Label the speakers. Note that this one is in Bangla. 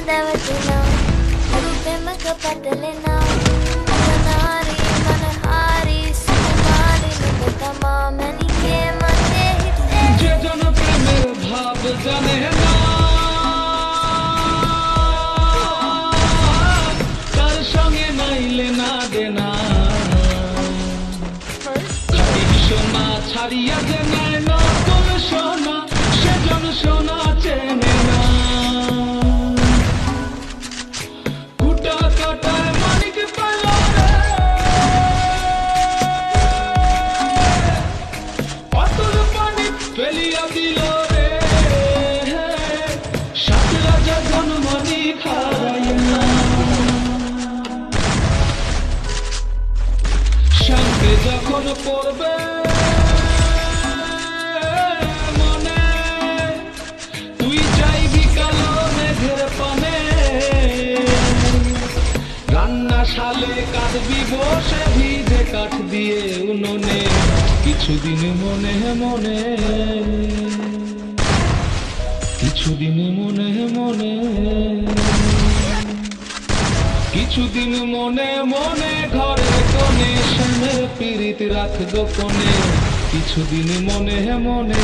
Speaker 1: దేవతలో ప్రేమక పట్టలేనా నారీ మనహారి సుకుమారి నికతమా మనికే మతే
Speaker 2: যে জন প্রেমের ভাব জানে না তার সঙ্গে নাইলে না দেনা খাটি সোনা ছাড়িয়া যে নেয় নতুন সোনা সেজন সোনা চেনে না কুটা কাটায় মানিক পেল রে অতুল পানি ফেলিয়া দিল রে সাত রাজা জন্মনি খারাই না শান্তি যখন পড়বে মনে তুই যাইবি কালো মেঘের পানে রান্না শালে কাঁদবি বসে ভিজে কাঠ দিয়ে উনুনে কিছুদিন মনে মনে কিছুদিন মনে মনে কিছুদিন মনে মনে ঘরে কোণে শ্যামের পীড়িত রাখবো কোণে কিছুদিন মনে মনে